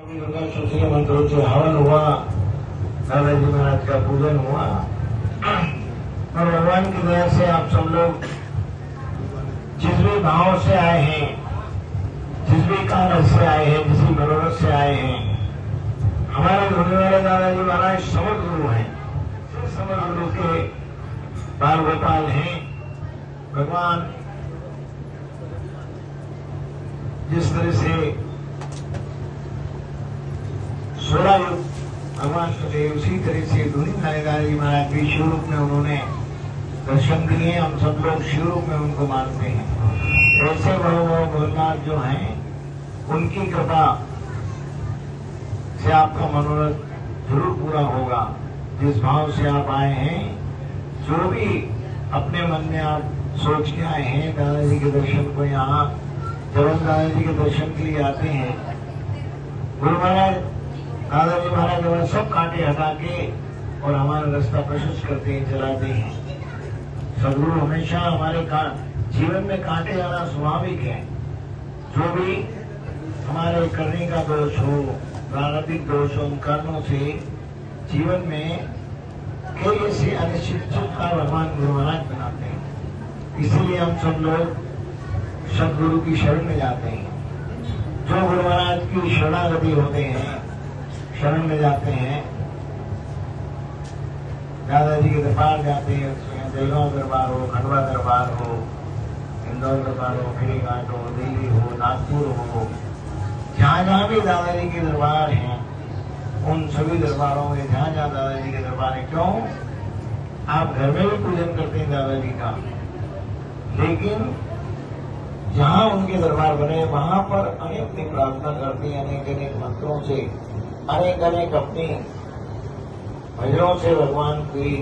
दुर्गा सुश्री मंत्रों से हवन हुआ, दादाजी महाराज का पूजन हुआ और भगवान की दया से आप सब लोग जिस भी भाव से आए हैं, जिस भी कारण से आए हैं, जिस भी मनोरथ से आए हैं, हमारे धोने वाले दादाजी महाराज समर्थ गुरु हैं। समर्थ गुरु के बाल गोपाल हैं। भगवान जिस तरह से 16 युग भगवान चले, उसी तरह से धोनी दादाजी महाराज भी शिव रूप में उन्होंने दर्शन दिए। हम सब लोग शिव रूप में उनको मानते हैं। ऐसे भगवान जो हैं, उनकी कृपा से आपका मनोरथ जरूर पूरा होगा। जिस भाव से आप आए हैं, जो भी अपने मन में आप सोच के आए हैं, दादाजी के दर्शन को, यहाँ जब हम दादाजी के दर्शन के लिए आते हैं, गुरु महाराज दादाजी महाराज हमारे सब कांटे हटा के और हमारा रास्ता प्रशस्त करते हैं, चलाते हैं। सदगुरु हमेशा हमारे जीवन में कांटे आना स्वाभाविक है। जो भी हमारे करने का दोष हो, प्रारंभिक दोष हो, उन कारणों से जीवन में कई ऐसी अनिश्चितता का भगवान गुरु महाराज बनाते हैं। इसलिए हम सब लोग सदगुरु की शरण में जाते हैं। जो गुरु महाराज की शरणागति होते हैं, शरण में जाते हैं, दादाजी के दरबार जाते हैं, जयगांव दरबार हो, खंडवा दरबार हो, इंदौर दरबार हो, फेरीघाट हो, दिल्ली हो, नागपुर हो, जहाँ जहाँ भी दादाजी के दरबार हैं, उन सभी दरबारों में जहाँ जहाँ दादाजी के दरबार है, क्यों आप घर में भी पूजन करते हैं दादाजी का, लेकिन जहाँ उनके दरबार बने वहां पर अनेक प्रार्थना करते हैं, अनेक अनेक मंत्रों से, अनेक अनेक अपनी भजनों से भगवान की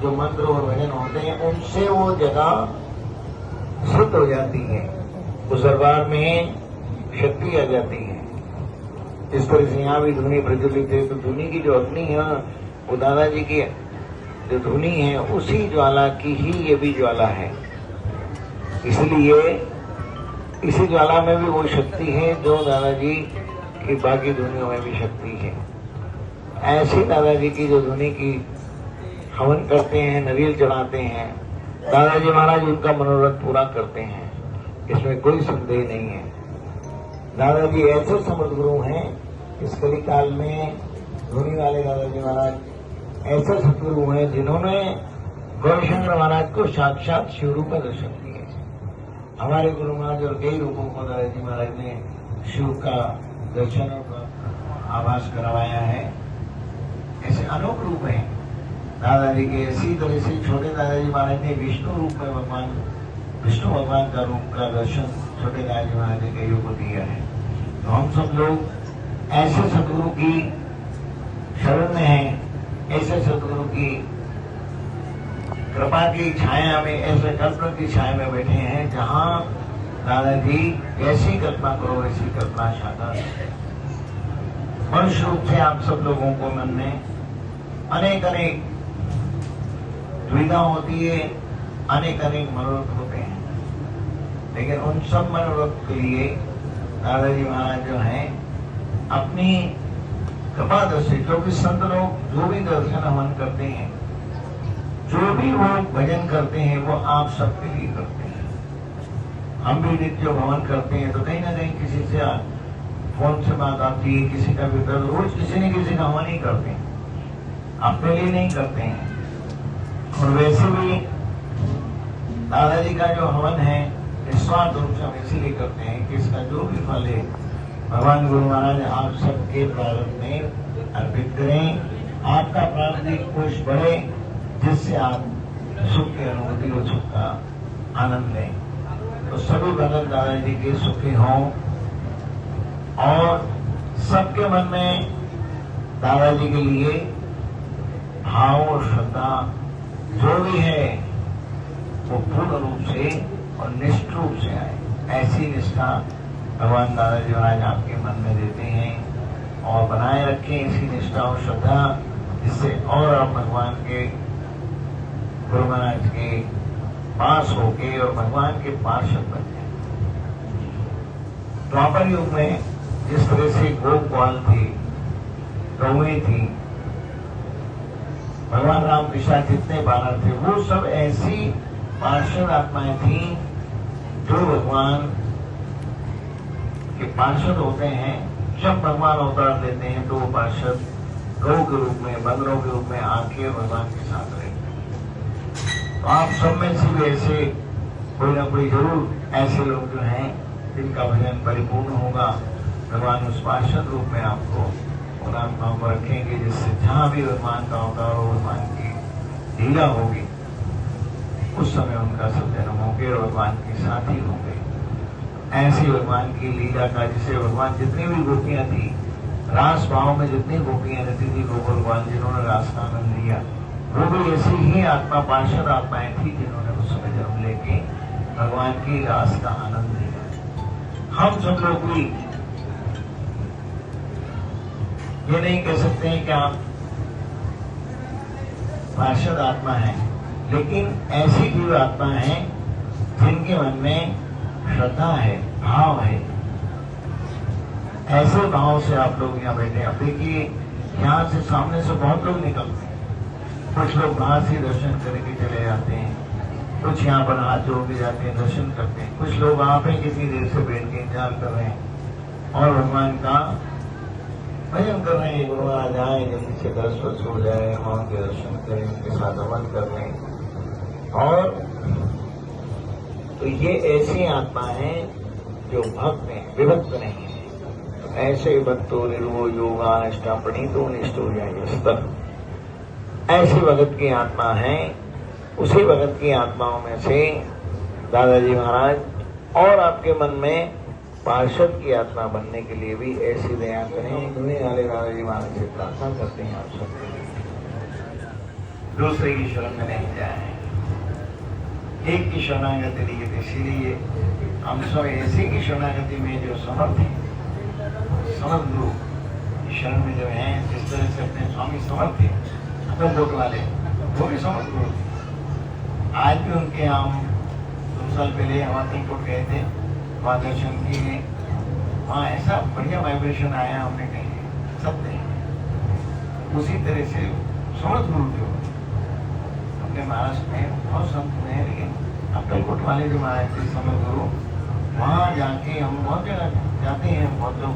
जो मंत्र और भजन होते हैं, उनसे वो जगह सिद्ध हो जाती है, उस दरबार में शक्ति आ जाती है। इस तरह से यहाँ भी धुनी प्रज्वलित है। तो धुनी की जो अग्नि है, वो दादाजी की जो धुनी है, उसी ज्वाला की ही ये भी ज्वाला है। इसलिए इसी ज्वाला में भी वो शक्ति है जो दादाजी की बाकी धुनियों में भी शक्ति है। ऐसी दादाजी की जो धुनी की हवन करते हैं, नरील चढ़ाते हैं, दादाजी महाराज उनका मनोरथ पूरा करते हैं, इसमें कोई संदेह नहीं है। दादाजी ऐसे समर्थ गुरु हैं, इस कलिकाल में धोनी वाले दादाजी महाराज ऐसे सतगुरु हैं जिन्होंने गौरीशंकर महाराज को साक्षात शिव रूप का दर्शन दिए। हमारे गुरु महाराज और कई रूपों को दादाजी महाराज ने शिव का दर्शन और आभास करवाया है। ऐसे अनेक रूप हैं दादाजी के। इसी तरह से छोटे दादाजी महाराज ने विष्णु रूप में विष्णु भगवान का रूप का दर्शन छोटे दादाजी महाराज ने कईयों को दिया है। तो हम सब लोग ऐसे सदगुरु की शरण में हैं, ऐसे सदगुरु की कृपा की छाया में, ऐसे कल्पना की छाया में बैठे हैं, जहाँ दादाजी जैसी कल्पना करो वैसी कल्पना साकार। मनुष्य रूप से आप सब लोगों को मन में अनेक अनेक दुविधा होती है, अनेक अनेक मनोरथ होते हैं, लेकिन उन सब मनोरथ के लिए दादाजी महाराज जो हैं अपनी कृपा दृष्टि, क्योंकि संत लोग जो भी दर्शन हवन करते हैं, जो भी वो भजन करते हैं, वो आप सबके लिए करते हैं। हम भी नित्य भवन करते हैं तो कहीं ना कहीं किसी से फोन से बात आती है, किसी का भी रोज किसी न किसी का हवन ही करते हैं, अपने लिए नहीं करते हैं। और वैसे भी दादाजी का जो हवन है निस्वार्थ रूप से हम इसीलिए करते हैं कि इसका जो भी फल है भगवान गुरु महाराज आप सबके प्रारंभ में अर्पित करें। आपका प्रारंभिक कोष बढ़े, जिससे आप सुख की अनुभूति और सुख का आनंद लें। तो सभी भगत दादाजी के सुखी हों और सबके मन में दादाजी के लिए भाव और श्रद्धा जो भी है वो पूर्ण रूप से और निष्ठ रूप से आए। ऐसी निष्ठा भगवान दादाजी महाराज आपके मन में देते हैं और बनाए रखें इसी निष्ठा और श्रद्धा, जिससे और आप भगवान के गुरु महाराज के पास होके और भगवान के पार्षद बन जाए। द्वापर युग में जिस तरह से गोपाल थे, गौएं थी, भगवान राम के साथ जितने बानर थे वो सब ऐसी पार्षद आत्माएं थी जो भगवान के पार्षद होते हैं। जब भगवान अवतार लेते हैं तो वो पार्षद गौ के रूप में, बंदरों के रूप में आके भगवान के साथ रहते हैं। तो आप सब में से भी ऐसे कोई ना कोई जरूर ऐसे लोग जो हैं जिनका भजन परिपूर्ण होगा, भगवान उस पार्षद रूप में आपको उन आत्माओं को रखेंगे, जिससे जहां भी भगवान का अवतार हो, भगवान की लीला होगी, उस समय उनका सब जन्म होंगे और भगवान के साथी होंगे। ऐसी भगवान की लीला का, जिसे भगवान जितनी भी गोपियां थी, रास भाव में जितनी गोपियां रहती थी, गोकुल भगवान जिन्होंने रास का आनंद लिया, वो भी ऐसी ही आत्मा, पार्षद आत्माएं थी जिन्होंने उस समय जन्म लेके भगवान की रास का आनंद लिया। हम सब लोग भी ये नहीं कह सकते हैं कि आप पार्षद आत्मा हैं, लेकिन ऐसी जीव आत्मा है जिनके मन में श्रद्धा है, भाव है। ऐसे भाव से आप लोग यहाँ बैठे। अब देखिए, यहाँ से सामने से बहुत लोग निकलते हैं, कुछ लोग बाहर से दर्शन करके चले जाते हैं, कुछ यहाँ पर हाथ जोड़ के जाते हैं, दर्शन करते हैं, कुछ लोग वहां पे किसी देर से बैठ के इंतजार कर रहे हैं और भगवान का भजन कर रहे हैं। गुरु आ जाए, जल्दी से दर्श वर्ष हो जाए, हम उनके दर्शन करें, उनके साथ अमल कर लें। और तो ये ऐसी आत्मा है जो भक्त है, विभक्त नहीं है। ऐसे भक्तो निर्वो योगा निष्ठा प्रणीतो निष्ठो जायस्तर, ऐसी भगत की आत्मा है। उसी भगत की आत्माओं में से दादाजी महाराज और आपके मन में पार्षद की आत्मा बनने के लिए भी ऐसी दया करें। दुनिया वाले दादाजी महाराज से प्रार्थना करते हैं आप सब, दूसरे की शरण में नहीं जाए, एक की शरणागति लिए। इसीलिए हम सब ऐसे की शरणागति में जो समर्थ है, समर्थ गुरु शरण में जो है, जिस तरह से अपने स्वामी समर्थ थे अकलकोट वाले, वो भी समर्थ गुरु थे। आज भी उनके हम 2 साल पहले हम अकलकोट गए थे, वहाँ दर्शन किए, वहाँ ऐसा बढ़िया वाइब्रेशन आया, हमने कहीं सब नहीं। उसी तरह से समर्थ गुरु जो अपने महाराष्ट्र में बहुत संत हुए हैं, लेकिन अकलकोट वाले जो महाराज थे समर्थ गुरु, वहाँ जाके हम बहुत जगह जाते हैं, बहुत लोग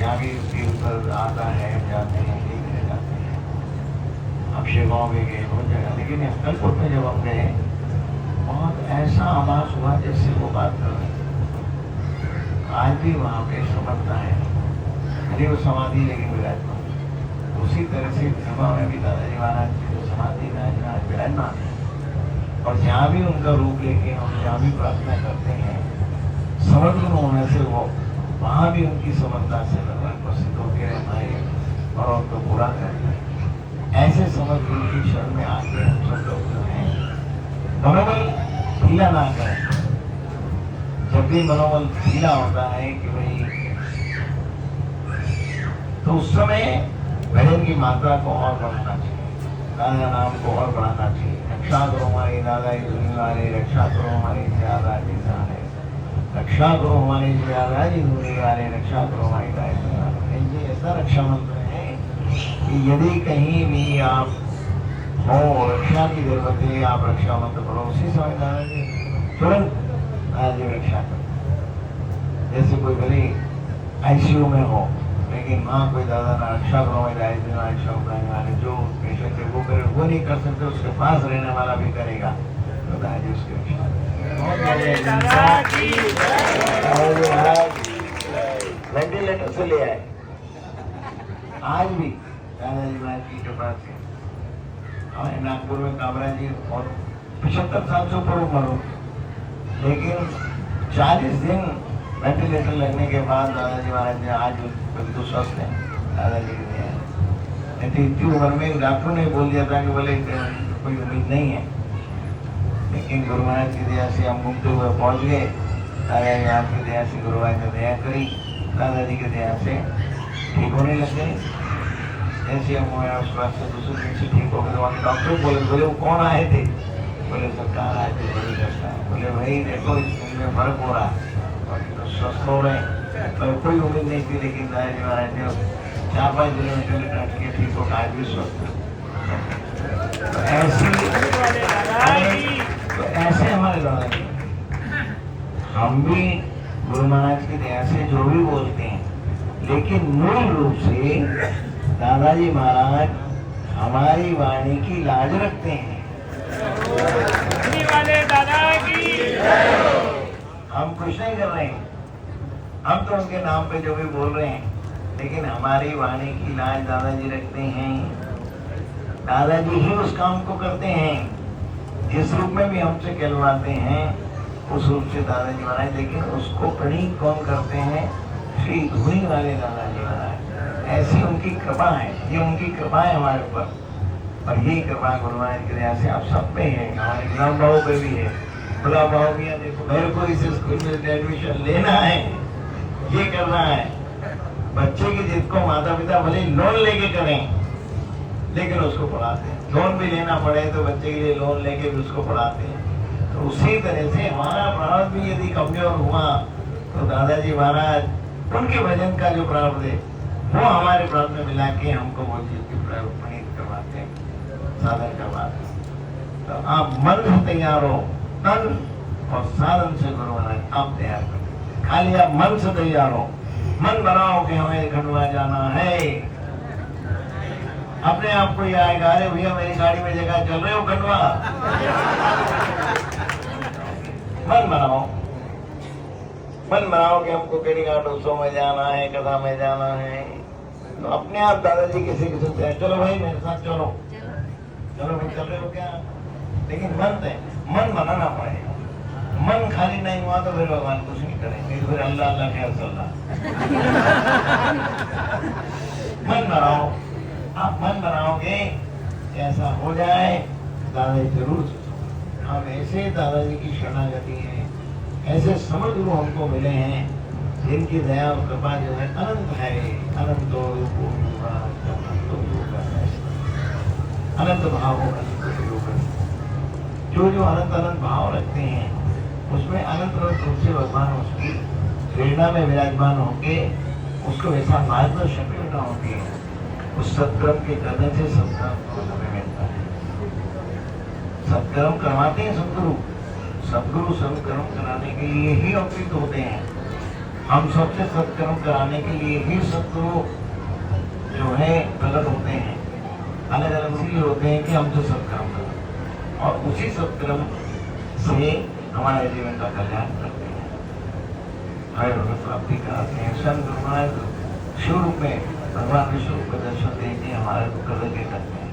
यहाँ भी तीर्थ आता है, जाते हैं, देखने जाते हैं, अक्षयगांव भी गए, बहुत जगह। लेकिन अकलकोट में जब हम गए, बहुत ऐसा आभास हुआ जैसे वो बात कर रहे हैं। आज भी वहाँ पे समर्था है, अरे वो समाधि लेकिन विराजमान। उसी तरह से सभा में भी दादाजी महाराज की जो समाधि आज विराजमान है, और जहाँ भी उनका रूप लेके हम जहाँ भी प्रार्थना करते हैं, समर्थ होने से वो वहाँ भी उनकी समर्था से भगवान प्रसिद्ध होकर हमारे और उनको पूरा करते हैं। ऐसे समर्थ गुरु की शरण में आके हम सब लोग जो हैं मनोबल ढीला ना करें। जब भी मनोबल ढीला होता है कि भाई, तो उस समय भजन की मात्रा को और बढ़ाना चाहिए, दादा नाम को और बढ़ाना चाहिए। रक्षा करो हमारी दादा दुनिया वाले, रक्षा करो हमारी ज्यादा है, रक्षा करो हमारी ज्यादा जी दुनिया वाले, रक्षा करो हमारी दादा। ये ऐसा रक्षा मंत्र है कि यदि कहीं भी आप हो, रक्षा की जरूरत है, आप रक्षा मंत्र पढ़ो, उसी समय दादाजी तुरंत दादाजी रक्षा करो। जैसे कोई भले आईसीयू में हो, लेकिन वहाँ कोई दादा ना रक्षा करो वाले जो पेशेंट है वो करे, वो नहीं कर सकते, उसके पास रहने वाला भी करेगा, तो दादाजी उसकी रक्षा। वेंटिलेटर से ले आए, आज भी दादाजी महाराज की कृपा से हमारे नागपुर में काबरा जी और 75 साल से ऊपर उम्र हो, लेकिन 40 दिन वेंटिलेटर लगने के बाद दादाजी महाराज ने आज बिल्कुल स्वस्थ हैं। दादाजी के नहीं तो इतनी उम्र में डॉक्टर ने बोल दिया था कि बोले कोई उम्मीद नहीं है, लेकिन गुरु महाराज की दया से हम घूमते हुए पहुँच गए। दादाजी महाराज की दया से, गुरु महाराज ने दया करी, दादाजी की दया से ठीक होने लग गए। जैसे हम उसके बाद से दूसरे दिन से ठीक हो गए, तो वहाँ डॉक्टर बोले वो कौन आए थे? बोले सरकार आए थे, बड़ी कष्ट है। बोले भाई देखो इसमें फर्क हो रहा है, और तो स्वस्थ हो रहे हैं, और कोई उम्मीद नहीं थी, लेकिन दादाजी महाराज ने 4-5 किलोमीटर कट के ठीक हो आज भी स्वस्थ। तो ऐसे हमारे दादाजी, हम भी गुरु महाराज की दया से जो भी बोलते हैं, लेकिन मूल रूप से दादाजी महाराज हमारी वाणी की लाज रखते हैं। वाले दादा की हम कुछ नहीं कर रहे हैं, हम तो उनके नाम पे जो भी बोल रहे हैं, लेकिन हमारी वाणी की लाज दादाजी रखते हैं। दादाजी ही उस काम को करते हैं जिस रूप में भी हमसे कहलवाते हैं, उस रूप से दादाजी महाराज, लेकिन उसको प्रणीत कौन करते हैं? श्री धुनी वाले दादाजी महाराज। ऐसी उनकी कृपा है, ये उनकी कृपा है हमारे ऊपर। और यही कृपा गुरु महाराज की दया से आप सब पे है, हमारे गुलाम बाबू पे भी है। गुलाम बाबू भी देखो, मेरे को इस स्कूल में एडमिशन लेना है, ये करना है। बच्चे की जिद को माता पिता भले लोन लेके करें, लेकिन उसको पढ़ाते हैं। लोन भी लेना पड़े तो बच्चे के लिए लोन लेके भी उसको पढ़ाते हैं। तो उसी तरह से हमारा प्रारब्ध भी यदि कमजोर हुआ तो दादाजी महाराज उनके भजन का जो प्रारब्ध है वो हमारे प्रारब्ध में मिला के हमको वो चीज की प्रणीत करवाते हैं, साधन करवाते हैं। तो आप मन से तैयार हो, तन और साधन से गुरु महाराज आप तैयार करें। खाली आप मन से तैयार हो, मन बनाओ कि हमें खंडवा जाना है, अपने आप को ये आएगा, अरे भैया मेरी गाड़ी में जगह, चल रहे हो खंडवा। मन बनाओ कि हमको केड़ी घाट उत्सव में जाना है, कथा में जाना है, तो अपने आप दादाजी किसी किसी से चलो भाई मेरे साथ चलो, चलो भाई चल रहे हो क्या? लेकिन मन बनाना पड़ेगा। मन खाली नहीं हुआ तो फिर भगवान कुछ नहीं करेंगे, फिर अल्लाह अल्लाह ख्याल अल्लाह। मन बनाओ, आप मन बनाओगे ऐसा हो जाए, दादाजी जरूर। हम ऐसे दादाजी की शरणागति है, ऐसे समझ गुरु हमको मिले हैं जिनकी दया और कृपा जो है अनंत है। अनंत अनंत भाव, जो अनंत भाव रखते हैं उसमें अनंत रूप से भगवान उसकी प्रेरणा में विराजमान होके उसको ऐसा मार्गदर्शन प्रेरणा होती है। उस सत्कर्म के करने से सत्कर्म हमें मिलता है। सत्कर्म करवाते हैं सदगुरु सत्कर्म कराने के लिए ही अवतीत होते हैं। हम सबसे सत्कर्म कराने के लिए ही सदगुरु जो है प्रकट होते हैं। अलग अलग इसलिए होते हैं कि हमसे सत्कर्म करें और उसी सत्कर्म से हमारे जीवन का कल्याण करते हैं, हर प्राप्ति कराते हैं। संत शिव रूप में भगवान विष्णु को दर्शन देके हमारे को करते हैं।